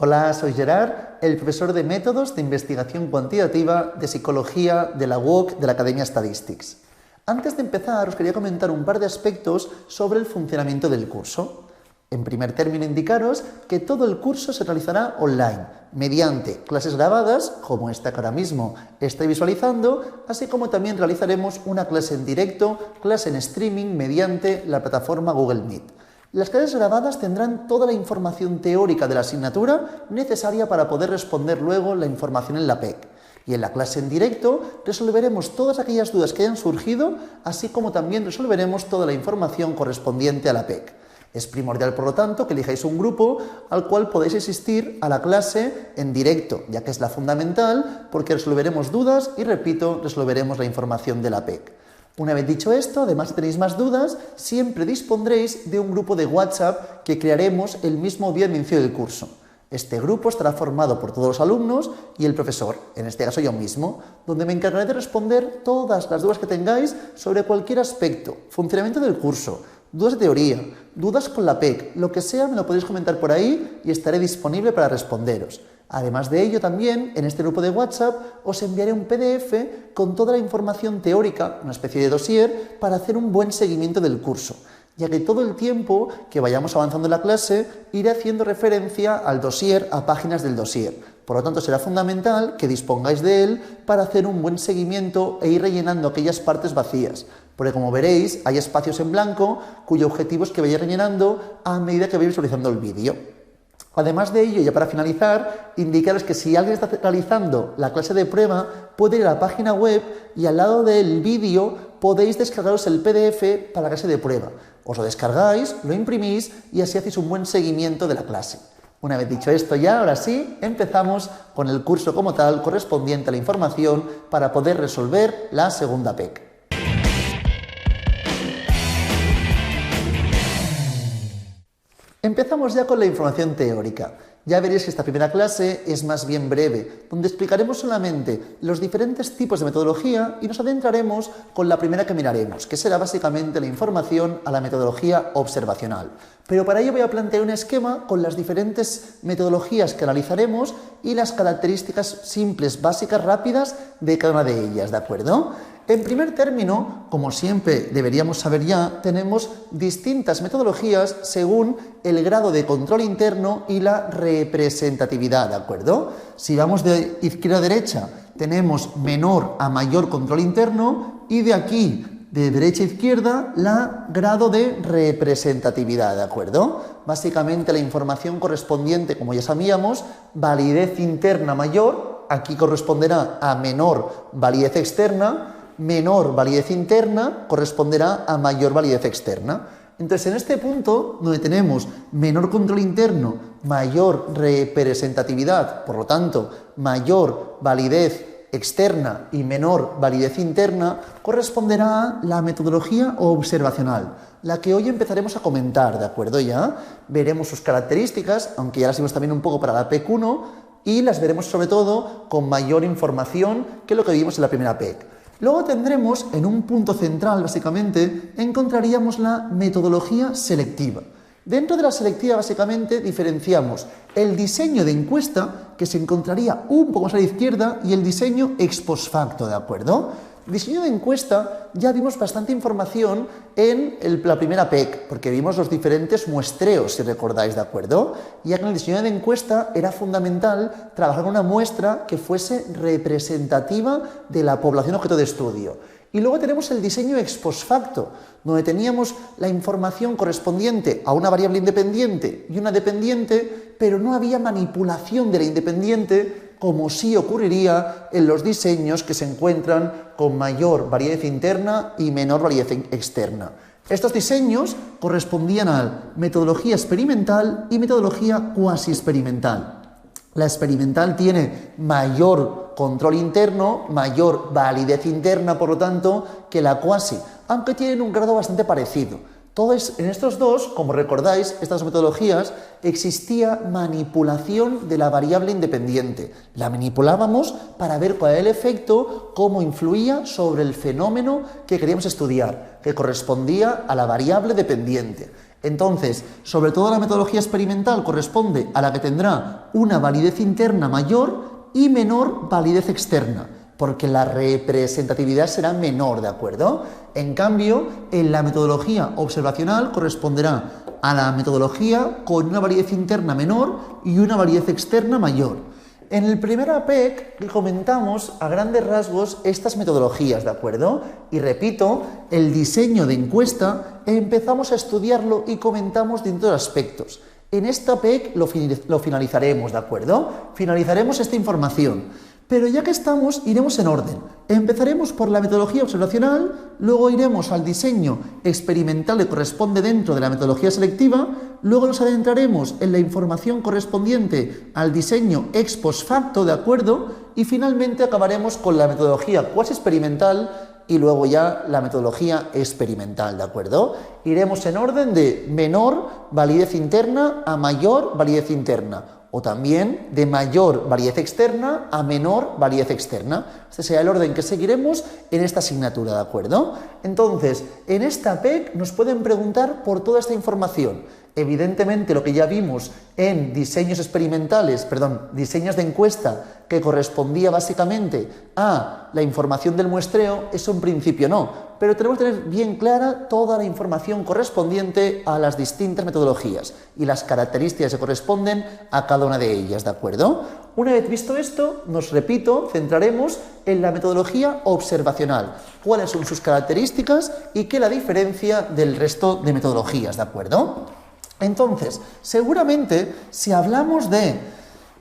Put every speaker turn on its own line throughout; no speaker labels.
Hola, soy Gerard, el profesor de Métodos de Investigación Cuantitativa de Psicología de la UOC de la Academia Statistics. Antes de empezar, os quería comentar un par de aspectos sobre el funcionamiento del curso. En primer término, indicaros que todo el curso se realizará online, mediante clases grabadas, como esta que ahora mismo estoy visualizando, así como también realizaremos una clase en directo, clase en streaming, mediante la plataforma Google Meet. Las clases grabadas tendrán toda la información teórica de la asignatura necesaria para poder responder luego la información en la PEC. Y en la clase en directo resolveremos todas aquellas dudas que hayan surgido, así como también resolveremos toda la información correspondiente a la PEC. Es primordial, por lo tanto, que elijáis un grupo al cual podéis asistir a la clase en directo, ya que es la fundamental, porque resolveremos dudas y, repito, resolveremos la información de la PEC. Una vez dicho esto, además si tenéis más dudas, siempre dispondréis de un grupo de WhatsApp que crearemos el mismo día de inicio del curso. Este grupo estará formado por todos los alumnos y el profesor, en este caso yo mismo, donde me encargaré de responder todas las dudas que tengáis sobre cualquier aspecto, funcionamiento del curso, dudas de teoría, dudas con la PEC, lo que sea me lo podéis comentar por ahí y estaré disponible para responderos. Además de ello, también en este grupo de WhatsApp os enviaré un PDF con toda la información teórica, una especie de dossier, para hacer un buen seguimiento del curso, ya que todo el tiempo que vayamos avanzando en la clase iré haciendo referencia al dossier, a páginas del dossier. Por lo tanto, será fundamental que dispongáis de él para hacer un buen seguimiento e ir rellenando aquellas partes vacías, porque como veréis, hay espacios en blanco cuyo objetivo es que vayáis rellenando a medida que vais visualizando el vídeo. Además de ello, ya para finalizar, indicaros que si alguien está realizando la clase de prueba, puede ir a la página web y al lado del vídeo podéis descargaros el PDF para la clase de prueba. Os lo descargáis, lo imprimís y así hacéis un buen seguimiento de la clase. Una vez dicho esto ya, ahora sí, empezamos con el curso como tal correspondiente a la información para poder resolver la segunda PEC. Empezamos ya con la información teórica. Ya veréis que esta primera clase es más bien breve, donde explicaremos solamente los diferentes tipos de metodología y nos adentraremos con la primera que miraremos, que será básicamente la información a la metodología observacional. Pero para ello voy a plantear un esquema con las diferentes metodologías que analizaremos y las características simples, básicas, rápidas de cada una de ellas, ¿de acuerdo? En primer término, como siempre deberíamos saber ya, tenemos distintas metodologías según el grado de control interno y la representatividad, ¿de acuerdo? Si vamos de izquierda a derecha, tenemos menor a mayor control interno y de aquí, de derecha a izquierda, la grado de representatividad, ¿de acuerdo? Básicamente la información correspondiente, como ya sabíamos, validez interna mayor, aquí corresponderá a menor validez externa, menor validez interna corresponderá a mayor validez externa. Entonces, en este punto, donde tenemos menor control interno, mayor representatividad, por lo tanto, mayor validez externa y menor validez interna, corresponderá a la metodología observacional, la que hoy empezaremos a comentar, ¿de acuerdo ya? Veremos sus características, aunque ya las vimos también un poco para la PEC 1, y las veremos sobre todo con mayor información que lo que vimos en la primera PEC. Luego tendremos, en un punto central básicamente, encontraríamos la metodología selectiva. Dentro de la selectiva básicamente diferenciamos el diseño de encuesta, que se encontraría un poco más a la izquierda, y el diseño ex post facto, ¿de acuerdo? Diseño de encuesta, ya vimos bastante información en la primera PEC, porque vimos los diferentes muestreos, si recordáis, ¿de acuerdo? Ya que en el diseño de encuesta era fundamental trabajar con una muestra que fuese representativa de la población objeto de estudio. Y luego tenemos el diseño ex post facto, donde teníamos la información correspondiente a una variable independiente y una dependiente, pero no había manipulación de la independiente, como sí ocurriría en los diseños que se encuentran con mayor validez interna y menor validez externa. Estos diseños correspondían a metodología experimental y metodología cuasi experimental. La experimental tiene mayor control interno, mayor validez interna, por lo tanto, que la cuasi, aunque tienen un grado bastante parecido. En estos dos, como recordáis, estas metodologías, existía manipulación de la variable independiente. La manipulábamos para ver cuál era el efecto, cómo influía sobre el fenómeno que queríamos estudiar, que correspondía a la variable dependiente. Entonces, sobre todo la metodología experimental corresponde a la que tendrá una validez interna mayor y menor validez externa, porque la representatividad será menor, ¿de acuerdo? En cambio, en la metodología observacional corresponderá a la metodología con una validez interna menor y una validez externa mayor. En el primer APEC comentamos a grandes rasgos estas metodologías, ¿de acuerdo? Y repito, el diseño de encuesta empezamos a estudiarlo y comentamos distintos aspectos. En esta APEC lo finalizaremos, ¿de acuerdo? Finalizaremos esta información. Pero ya que estamos, iremos en orden. Empezaremos por la metodología observacional, luego iremos al diseño experimental que corresponde dentro de la metodología selectiva, luego nos adentraremos en la información correspondiente al diseño ex post facto, ¿de acuerdo? Y finalmente acabaremos con la metodología cuasi experimental y luego ya la metodología experimental, ¿de acuerdo? Iremos en orden de menor validez interna a mayor validez interna, o también de mayor validez externa a menor validez externa. Este será el orden que seguiremos en esta asignatura, ¿de acuerdo? Entonces, en esta PEC nos pueden preguntar por toda esta información. Evidentemente, lo que ya vimos en diseños de encuesta, que correspondía básicamente a la información del muestreo, eso en principio no, pero tenemos que tener bien clara toda la información correspondiente a las distintas metodologías y las características que corresponden a cada una de ellas, ¿de acuerdo? Una vez visto esto, centraremos en la metodología observacional, cuáles son sus características y qué la diferencia del resto de metodologías, ¿de acuerdo? Entonces, seguramente, si hablamos de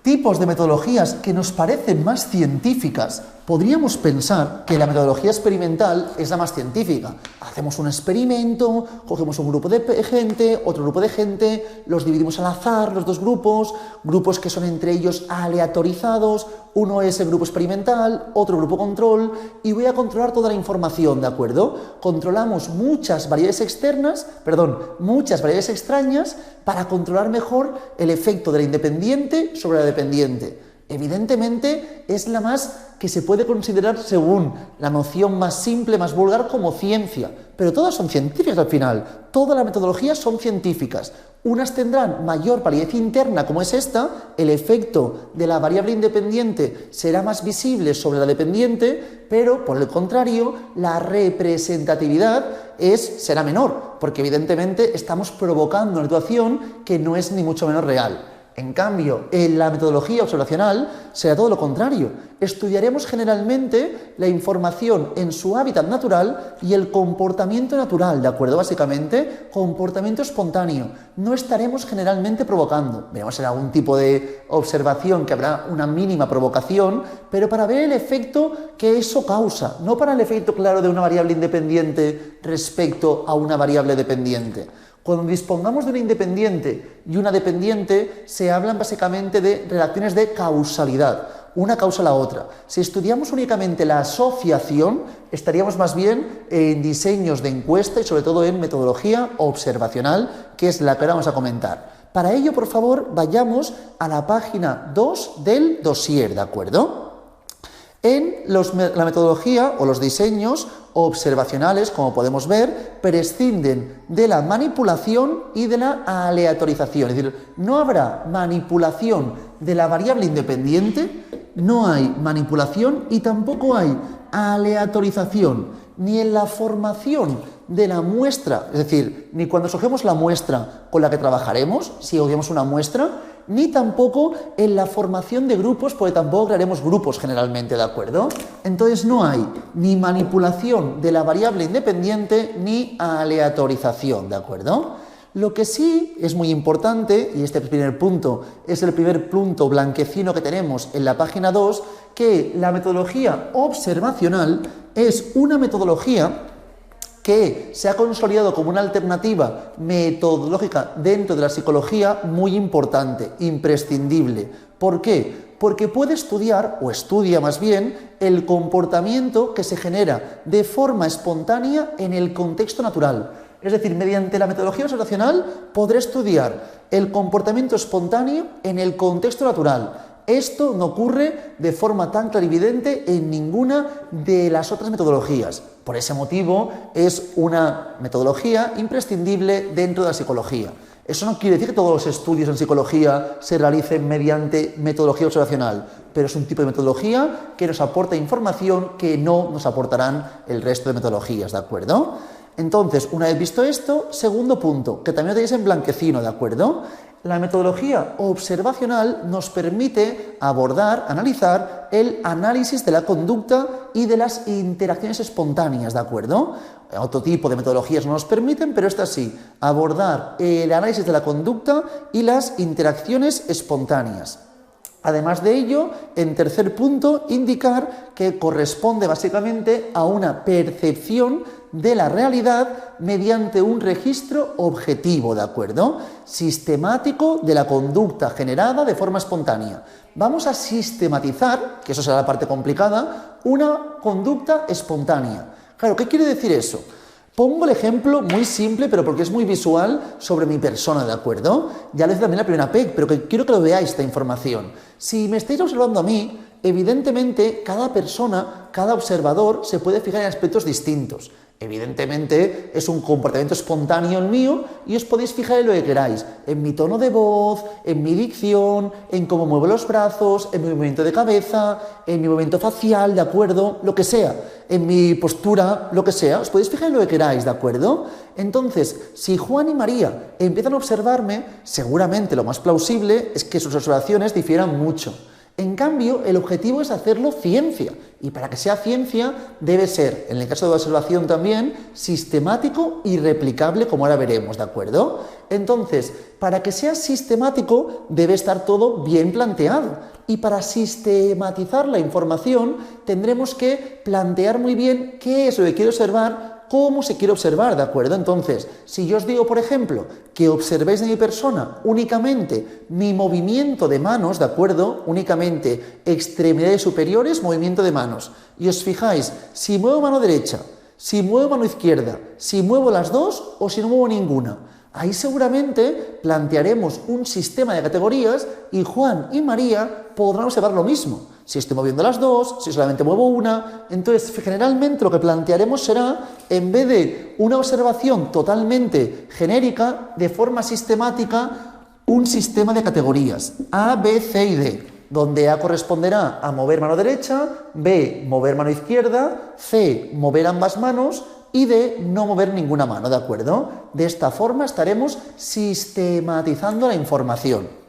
tipos de metodologías que nos parecen más científicas, podríamos pensar que la metodología experimental es la más científica. Hacemos un experimento, cogemos un grupo de gente, otro grupo de gente, los dividimos al azar, los dos grupos que son entre ellos aleatorizados, uno es el grupo experimental, otro grupo control, y voy a controlar toda la información, ¿de acuerdo? Controlamos muchas variables extrañas para controlar mejor el efecto de la independiente sobre la dependiente. Evidentemente es la más que se puede considerar, según la noción más simple, más vulgar, como ciencia, pero todas son científicas al final, todas las metodologías son científicas. Unas tendrán mayor validez interna, como es esta, el efecto de la variable independiente será más visible sobre la dependiente, pero por el contrario, la representatividad será menor, porque evidentemente estamos provocando una situación que no es ni mucho menos real. En cambio, en la metodología observacional será todo lo contrario. Estudiaremos generalmente la información en su hábitat natural y el comportamiento natural, ¿de acuerdo? Básicamente, comportamiento espontáneo. No estaremos generalmente provocando. Veremos en algún tipo de observación que habrá una mínima provocación, pero para ver el efecto que eso causa, no para el efecto claro de una variable independiente respecto a una variable dependiente. Cuando dispongamos de una independiente y una dependiente, se hablan básicamente de relaciones de causalidad, una causa a la otra. Si estudiamos únicamente la asociación, estaríamos más bien en diseños de encuesta y sobre todo en metodología observacional, que es la que ahora vamos a comentar. Para ello, por favor, vayamos a la página 2 del dossier, ¿de acuerdo? En la metodología o los diseños observacionales, como podemos ver, prescinden de la manipulación y de la aleatorización. Es decir, no habrá manipulación de la variable independiente, no hay manipulación y tampoco hay aleatorización, ni en la formación de la muestra, es decir, ni cuando escogemos la muestra con la que trabajaremos, si odiamos una muestra, ni tampoco en la formación de grupos, porque tampoco crearemos grupos generalmente, ¿de acuerdo? Entonces no hay ni manipulación de la variable independiente ni aleatorización, ¿de acuerdo? Lo que sí es muy importante, y este primer punto es el primer punto blanquecino que tenemos en la página 2, que la metodología observacional es una metodología que se ha consolidado como una alternativa metodológica dentro de la psicología muy importante, imprescindible. ¿Por qué? Porque puede estudiar, o estudia más bien, el comportamiento que se genera de forma espontánea en el contexto natural. Es decir, mediante la metodología observacional podré estudiar el comportamiento espontáneo en el contexto natural. Esto no ocurre de forma tan clarividente en ninguna de las otras metodologías. Por ese motivo es una metodología imprescindible dentro de la psicología. Eso no quiere decir que todos los estudios en psicología se realicen mediante metodología observacional, pero es un tipo de metodología que nos aporta información que no nos aportarán el resto de metodologías, ¿de acuerdo? Entonces, una vez visto esto, segundo punto, que también lo tenéis en blanquecino, ¿de acuerdo? La metodología observacional nos permite abordar, analizar el análisis de la conducta y de las interacciones espontáneas, ¿de acuerdo? Otro tipo de metodologías no nos permiten, pero esta sí, abordar el análisis de la conducta y las interacciones espontáneas. Además de ello, en tercer punto, indicar que corresponde básicamente a una percepción de la realidad mediante un registro objetivo, ¿de acuerdo? Sistemático de la conducta generada de forma espontánea. Vamos a sistematizar, que eso será la parte complicada, una conducta espontánea. Claro, ¿qué quiere decir eso? Pongo el ejemplo muy simple, pero porque es muy visual, sobre mi persona, ¿de acuerdo? Ya lo hice también en la primera PEC, pero quiero que lo veáis esta información. Si me estáis observando a mí, evidentemente cada persona, cada observador se puede fijar en aspectos distintos. Evidentemente es un comportamiento espontáneo el mío y os podéis fijar en lo que queráis, en mi tono de voz, en mi dicción, en cómo muevo los brazos, en mi movimiento de cabeza, en mi movimiento facial, ¿de acuerdo? Lo que sea, en mi postura, lo que sea, os podéis fijar en lo que queráis, ¿de acuerdo? Entonces, si Juan y María empiezan a observarme, seguramente lo más plausible es que sus observaciones difieran mucho. En cambio, el objetivo es hacerlo ciencia, y para que sea ciencia debe ser, en el caso de la observación también, sistemático y replicable, como ahora veremos, ¿de acuerdo? Entonces, para que sea sistemático debe estar todo bien planteado, y para sistematizar la información tendremos que plantear muy bien qué es lo que quiero observar, cómo se quiere observar, ¿de acuerdo? Entonces, si yo os digo, por ejemplo, que observéis de mi persona únicamente mi movimiento de manos, ¿de acuerdo? Únicamente extremidades superiores, movimiento de manos. Y os fijáis, si muevo mano derecha, si muevo mano izquierda, si muevo las dos o si no muevo ninguna. Ahí seguramente plantearemos un sistema de categorías y Juan y María podrán observar lo mismo. Si estoy moviendo las dos, si solamente muevo una. Entonces, generalmente lo que plantearemos será, en vez de una observación totalmente genérica, de forma sistemática, un sistema de categorías A, B, C y D, donde A corresponderá a mover mano derecha, B, mover mano izquierda, C, mover ambas manos y D, no mover ninguna mano, ¿de acuerdo? De esta forma estaremos sistematizando la información,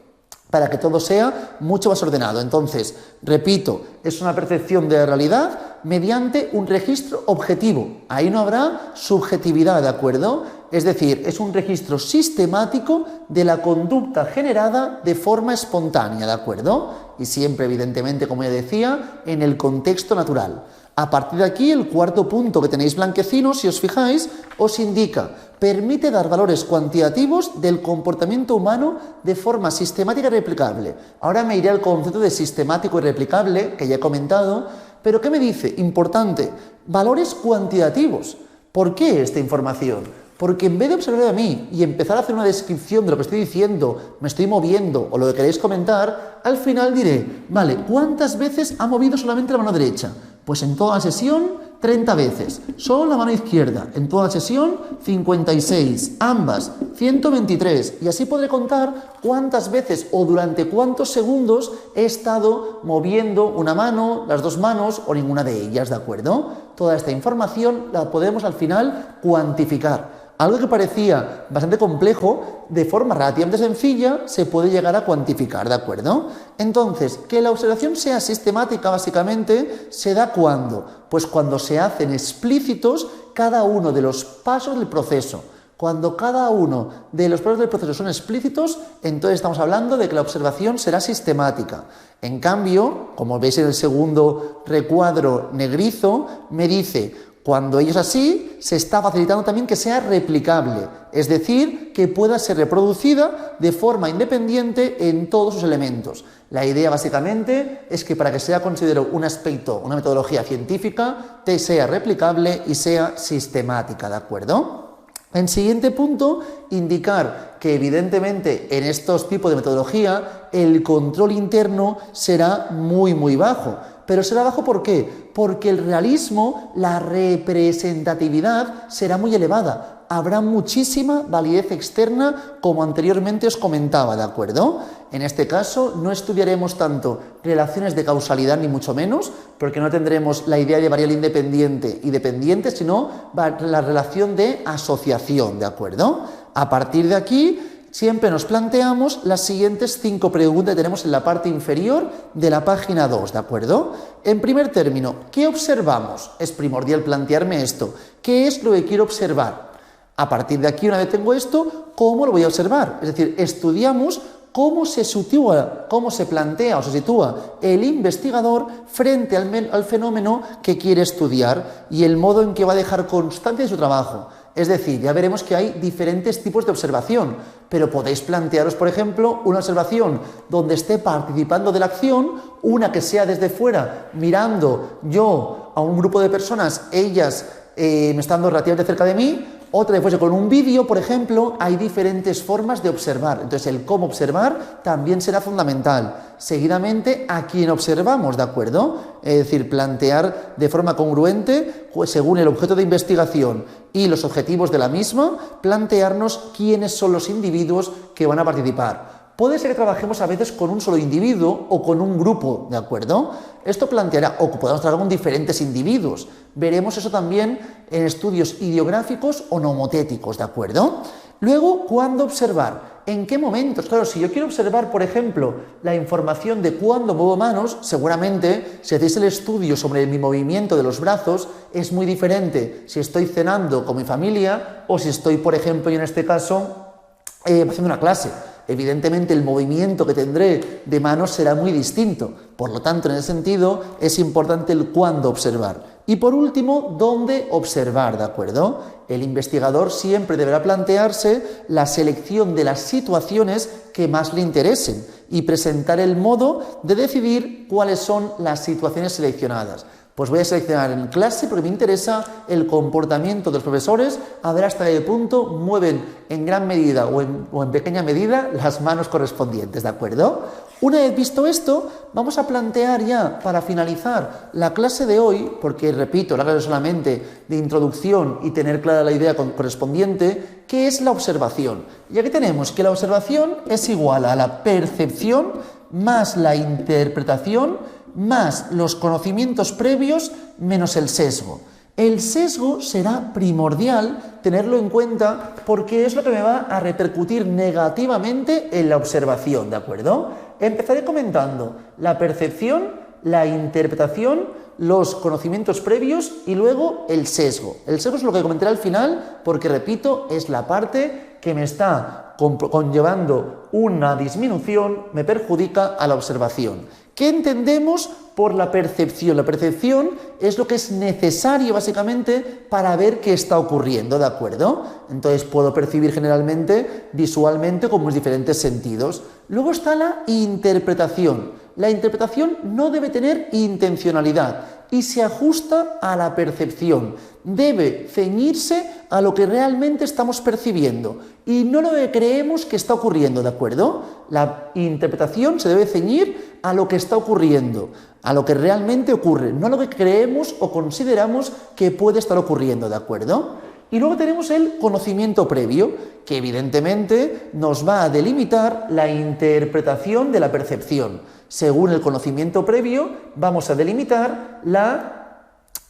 para que todo sea mucho más ordenado. Entonces, repito, es una percepción de la realidad mediante un registro objetivo. Ahí no habrá subjetividad, ¿de acuerdo? Es decir, es un registro sistemático de la conducta generada de forma espontánea, ¿de acuerdo? Y siempre, evidentemente, como ya decía, en el contexto natural. A partir de aquí, el cuarto punto que tenéis blanquecino, si os fijáis, os indica: permite dar valores cuantitativos del comportamiento humano de forma sistemática y replicable. Ahora me iré al concepto de sistemático y replicable, que ya he comentado, pero ¿qué me dice? Importante, valores cuantitativos. ¿Por qué esta información? Porque en vez de observar a mí y empezar a hacer una descripción de lo que estoy diciendo, me estoy moviendo o lo que queréis comentar, al final diré, vale, ¿cuántas veces ha movido solamente la mano derecha? Pues en toda la sesión 30 veces, solo la mano izquierda, en toda la sesión 56, ambas 123, y así podré contar cuántas veces o durante cuántos segundos he estado moviendo una mano, las dos manos o ninguna de ellas, ¿de acuerdo? Toda esta información la podemos al final cuantificar. Algo que parecía bastante complejo, de forma relativamente sencilla, se puede llegar a cuantificar, ¿de acuerdo? Entonces, que la observación sea sistemática, básicamente, ¿se da cuándo? Pues cuando se hacen explícitos cada uno de los pasos del proceso. Cuando cada uno de los pasos del proceso son explícitos, entonces estamos hablando de que la observación será sistemática. En cambio, como veis en el segundo recuadro negrizo, me dice: cuando ello es así, se está facilitando también que sea replicable, es decir, que pueda ser reproducida de forma independiente en todos sus elementos. La idea básicamente es que para que sea considerado un aspecto, una metodología científica, sea replicable y sea sistemática, ¿de acuerdo? En siguiente punto, indicar que evidentemente en estos tipos de metodología el control interno será muy bajo. Pero será bajo ¿por qué? Porque el realismo, la representatividad será muy elevada. Habrá muchísima validez externa, como anteriormente os comentaba, ¿de acuerdo? En este caso no estudiaremos tanto relaciones de causalidad ni mucho menos, porque no tendremos la idea de variable independiente y dependiente, sino la relación de asociación, ¿de acuerdo? A partir de aquí siempre nos planteamos las siguientes 5 preguntas que tenemos en la parte inferior de la página 2, ¿de acuerdo? En primer término, ¿qué observamos? Es primordial plantearme esto. ¿Qué es lo que quiero observar? A partir de aquí, una vez tengo esto, ¿cómo lo voy a observar? Es decir, estudiamos cómo se sitúa, cómo se plantea o se sitúa el investigador frente al fenómeno que quiere estudiar y el modo en que va a dejar constancia de su trabajo. Es decir, ya veremos que hay diferentes tipos de observación, pero podéis plantearos, por ejemplo, una observación donde esté participando de la acción, una que sea desde fuera, mirando yo a un grupo de personas, ellas me están dando relativamente cerca de mí, otra que fuese con un vídeo, por ejemplo. Hay diferentes formas de observar. Entonces, el cómo observar también será fundamental. Seguidamente, a quién observamos, ¿de acuerdo? Es decir, plantear de forma congruente, según el objeto de investigación y los objetivos de la misma, plantearnos quiénes son los individuos que van a participar. Puede ser que trabajemos a veces con un solo individuo o con un grupo, ¿de acuerdo? Esto planteará, o podemos trabajar con diferentes individuos. Veremos eso también en estudios ideográficos o nomotéticos, ¿de acuerdo? Luego, ¿cuándo observar? ¿En qué momentos? Claro, si yo quiero observar, por ejemplo, la información de cuándo muevo manos, seguramente, si hacéis el estudio sobre mi movimiento de los brazos, es muy diferente si estoy cenando con mi familia o si estoy, por ejemplo, y en este caso, haciendo una clase. Evidentemente el movimiento que tendré de manos será muy distinto. Por lo tanto, en ese sentido, es importante el cuándo observar. Y por último, ¿dónde observar? ¿De acuerdo? El investigador siempre deberá plantearse la selección de las situaciones que más le interesen y presentar el modo de decidir cuáles son las situaciones seleccionadas. Pues voy a seleccionar en clase porque me interesa el comportamiento de los profesores, a ver hasta qué punto mueven en gran medida o en pequeña medida las manos correspondientes, ¿de acuerdo? Una vez visto esto, vamos a plantear ya para finalizar la clase de hoy, porque repito, la clase solamente de introducción y tener clara la idea correspondiente, ¿qué es la observación? Y aquí tenemos que la observación es igual a la percepción más la interpretación más los conocimientos previos menos el sesgo. El sesgo será primordial tenerlo en cuenta porque es lo que me va a repercutir negativamente en la observación, ¿de acuerdo? Empezaré comentando la percepción, la interpretación, los conocimientos previos y luego el sesgo. El sesgo es lo que comentaré al final porque, repito, es la parte que me está conllevando una disminución, me perjudica a la observación. ¿Qué entendemos por la percepción? La percepción es lo que es necesario básicamente para ver qué está ocurriendo, ¿de acuerdo? Entonces puedo percibir generalmente visualmente con mis diferentes sentidos. Luego está la interpretación. La interpretación no debe tener intencionalidad y se ajusta a la percepción. Debe ceñirse a lo que realmente estamos percibiendo y no lo que creemos que está ocurriendo, ¿de acuerdo? La interpretación se debe ceñir a lo que está ocurriendo, a lo que realmente ocurre, no a lo que creemos o consideramos que puede estar ocurriendo, ¿de acuerdo? Y luego tenemos el conocimiento previo, que evidentemente nos va a delimitar la interpretación de la percepción. Según el conocimiento previo, vamos a delimitar la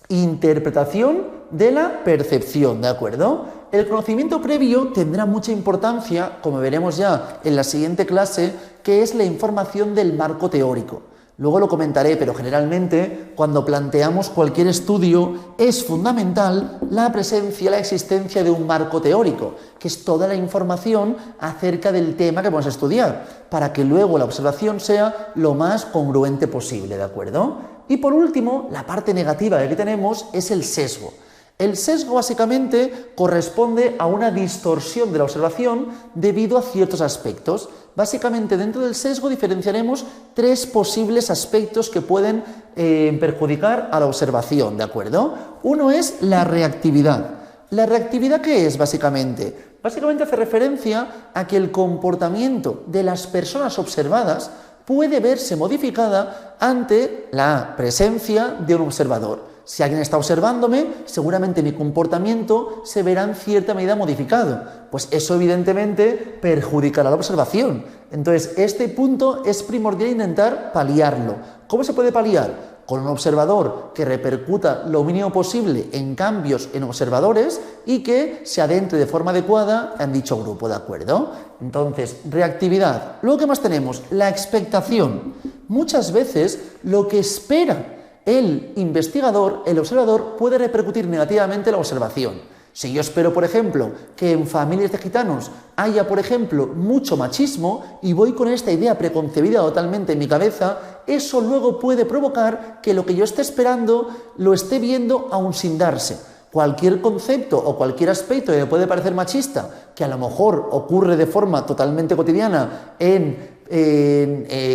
interpretación de la percepción, ¿de acuerdo? El conocimiento previo tendrá mucha importancia, como veremos ya en la siguiente clase, que es la información del marco teórico. Luego lo comentaré, pero generalmente cuando planteamos cualquier estudio es fundamental la presencia, la existencia de un marco teórico, que es toda la información acerca del tema que vamos a estudiar, para que luego la observación sea lo más congruente posible, ¿de acuerdo? Y por último, la parte negativa que aquí tenemos es el sesgo. El sesgo básicamente corresponde a una distorsión de la observación debido a ciertos aspectos. Básicamente dentro del sesgo diferenciaremos 3 posibles aspectos que pueden perjudicar a la observación, ¿de acuerdo? Uno es la reactividad. ¿La reactividad qué es básicamente? Básicamente hace referencia a que el comportamiento de las personas observadas puede verse modificada ante la presencia de un observador. Si alguien está observándome, seguramente mi comportamiento se verá en cierta medida modificado. Pues eso evidentemente perjudicará la observación. Entonces, este punto es primordial intentar paliarlo. ¿Cómo se puede paliar? Con un observador que repercuta lo mínimo posible en cambios en observadores y que se adentre de forma adecuada en dicho grupo, ¿de acuerdo? Entonces, reactividad. Luego, ¿qué más tenemos? La expectación. Muchas veces lo que espera el investigador, el observador, puede repercutir negativamente en la observación. Si yo espero, por ejemplo, que en familias de gitanos haya, por ejemplo, mucho machismo y voy con esta idea preconcebida totalmente en mi cabeza, eso luego puede provocar que lo que yo esté esperando lo esté viendo aún sin darse. Cualquier concepto o cualquier aspecto que me puede parecer machista, que a lo mejor ocurre de forma totalmente cotidiana en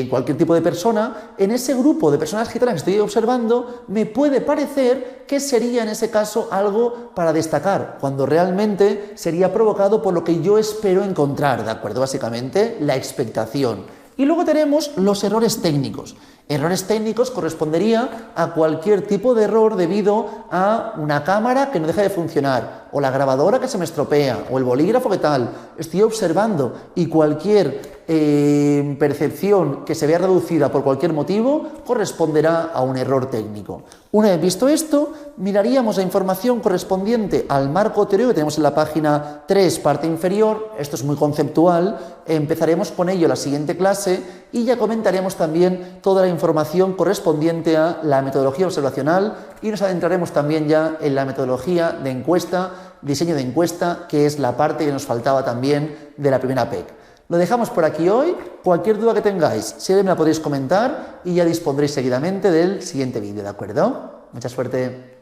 cualquier tipo de persona, en ese grupo de personas gitanas que estoy observando, me puede parecer que sería en ese caso algo para destacar, cuando realmente sería provocado por lo que yo espero encontrar, ¿de acuerdo? Básicamente, la expectación. Y luego tenemos los errores técnicos. Errores técnicos correspondería a cualquier tipo de error debido a una cámara que no deja de funcionar, o la grabadora que se me estropea, o el bolígrafo que tal. Estoy observando y cualquier percepción que se vea reducida por cualquier motivo corresponderá a un error técnico. Una vez visto esto, miraríamos la información correspondiente al marco teórico que tenemos en la página 3, parte inferior. Esto es muy conceptual. Empezaremos con ello la siguiente clase y ya comentaremos también toda la información correspondiente a la metodología observacional y nos adentraremos también ya en la metodología de encuesta, diseño de encuesta, que es la parte que nos faltaba también de la primera PEC. Lo dejamos por aquí hoy. Cualquier duda que tengáis, siempre me la podéis comentar y ya dispondréis seguidamente del siguiente vídeo, ¿de acuerdo? Mucha suerte.